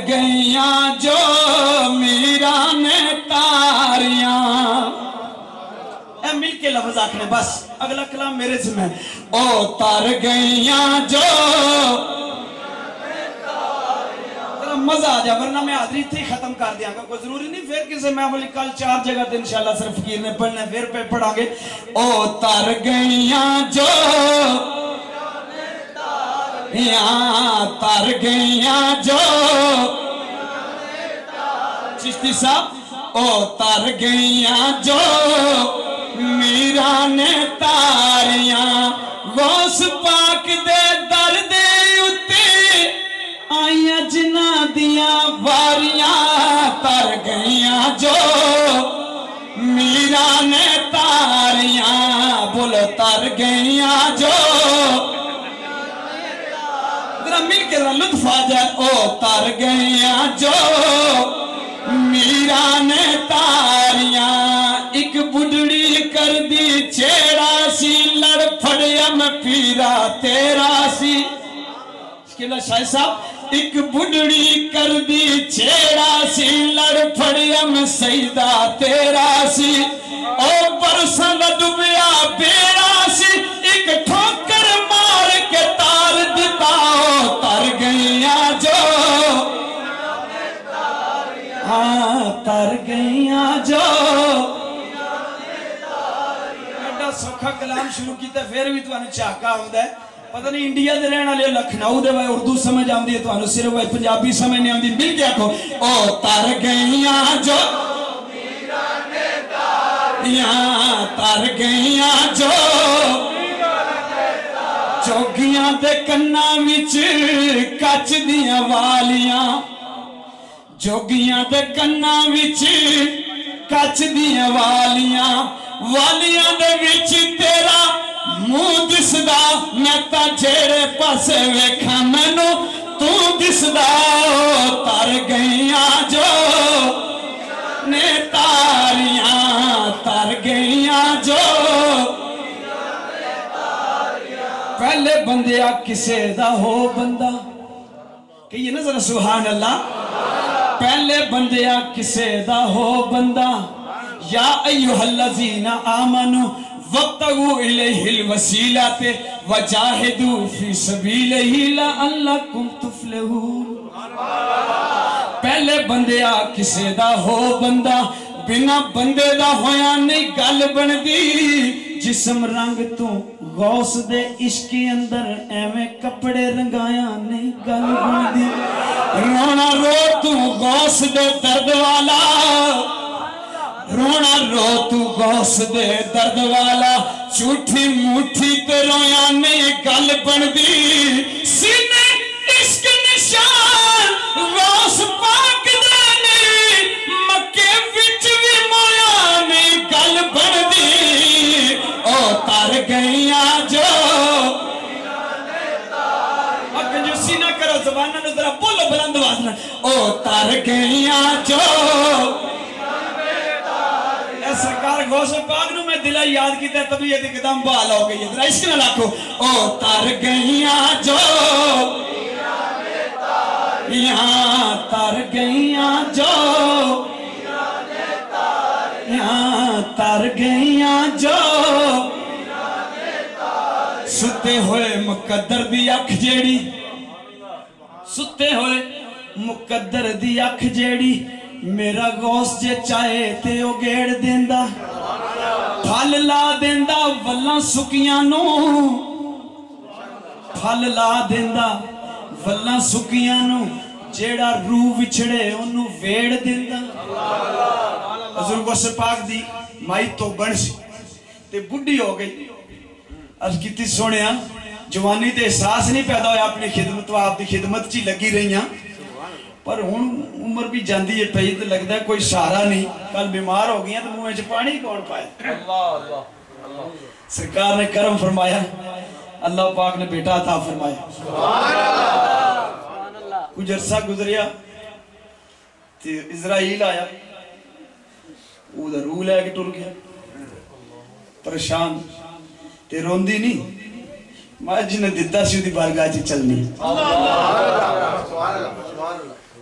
گئیاں جو میرا نے تاریاں، اے مل کے لفظ آکھنے بس اگلا کلام میرے سے میں او تار گئیاں جو مزہ آ جا، ورنہ میں حاضری تھی ختم کر دیا گا، کوئی ضروری نہیں پھر کسی میں بولی کل 4 جگہ تے انشاءاللہ صرف فقیر نے پڑھنے پھر پہ پڑھا گے او تار گئیاں جو یہاں تار گئیاں جو چشتی صاحب او تار گئیاں جو میرا نے تاریاں غوث پاک دے درد اتے آئیاں جنہ دیاں واریاں تر گئیاں جو میرا نے تاریاں بولو تر گئیاں جو ذرا مل کے ذرا لطف آ جائے او تر گئیاں جو میرا نے تاریاں ایک بڑھڑی کر دی چھیڑا سی لڑ پھڑیم پیرا تیرا سی شکیلہ شاہ صاحب ایک بڑھڑی کر دی چھیڑا سی لڑ پھڑیم سیدہ تیرا سی او برسن ڈبیا بیڑا سی ایک ٹھوکر مار کے تار دیتا او تر گئیاں جو ہاں تر گئیاں جو ایڈا سوکھا کلام شروع کیتا پھر بھی تو انہوں چاکا ہوندہ ہے پتہ نہیں انڈیا دے رہنا لے لکھنؤ دے وائے اردو سمجھ آمدی ہے تو انہوں صرف وائے پنجابی سمجھ نہیں آمدی مل کیا کہو او تر گئیاں جو یہاں تر گئیاں جو چوگیاں دے کنہ وچ کچ دیاں والیاں جوگیاں دے کنہ وچ کچ دیاں والیاں والیاں دے وچ تیرا منہ دسدا میں تا جھیڑے پاسے ویکھاں مینوں تو دسدا او تر گئیاں جو نے تاریاں تر گئیاں جو پہلے بندیا کسے دا ہو بندہ کہ یہ نظر سبحان اللہ پہلے بندیا کسے دا ہو بندہ یا ایوہ الذین آمنوا وابتغوا الیہ الوسیلۃ وجاہدوا فی سبیلہ لعلکم تفلحون پہلے بندیا کسے دا ہو بندہ بنا بندے دا ہویا نہیں گل بن دی جسم رنگ تو غوث دے عشق اندر ایویں کپڑے رنگایا نہیں گل بن دی رونا رو تو غوث دے درد والا رونا رو تو غوث دے درد والا جھوٹی موٹھی تے رویا نہیں گل بن دی سینے عشق نشان غوث پاک دے مکے وچ بھی مویا نہیں گل بن دی او تر گئیاں جو کنجوسی نہ کرو زبانہ نہ ذرا بولو بلند آواز نہ او تر گئیاں جو اے سرکار غوث پاک نو میں دلہ یاد کیتا ہے تبھی یہ قدم بحال ہو گئی ہے ذرا عشق نہ لاکھو او تر گئیاں جو یہاں تر گئیاں جو یہاں تر گئیاں جو ستے ہوئے مقدر دی اکھ جیڑی ستے ہوئے مقدر دی اکھ جیڑی میرا غوث جے چاہے تے او گیڑ دیندہ پھل لا دیندہ واللہ سکیاں نو پھل لا دیندہ واللہ سکیاں نو جیڑا روح وچھڑے انہوں ویڑ دیندہ حضور غوث پاک دی مائی تو بن سی تے بڑھی ہو گئی عرض کیتی سونیا جوانی تے احساس نہیں پیدا ہویا اپنی خدمت و آپ دی خدمت چی لگی رہی ہیں پر ہون عمر بھی جاندی ہے پہید لگتا ہے کوئی سہارا نہیں کل بیمار ہو گئی ہیں تو منہ میں پانی کون پائے سرکار نے کرم فرمایا اللہ پاک نے بیٹا عطا فرمایا کچھ عرصہ گزریا اسرائیل آیا ادھر روح لے کے ٹر گیا پریشان تے روندی نہیں میں جنہیں دیتا سی دی بارگاہ چی چلنی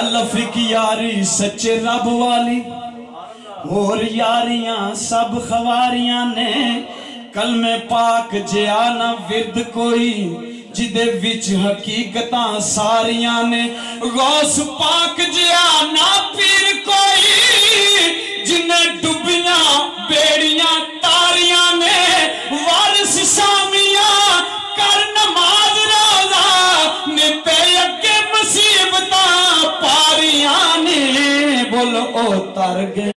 الفق یاری سچے رب والی اور یاریاں سب خواریاں نے کلمے پاک جیا نہ ورد کوئی جدے وچ حقیقتاں ساریاں نے غوث پاک جیا نہ پیر کوئی جنہیں ڈبیاں بیڑیاں تاریاں نے وارث شامیاں کر نماز روزہ نتے اگے مصیبتاں پاریاں نے بولو او تر گئے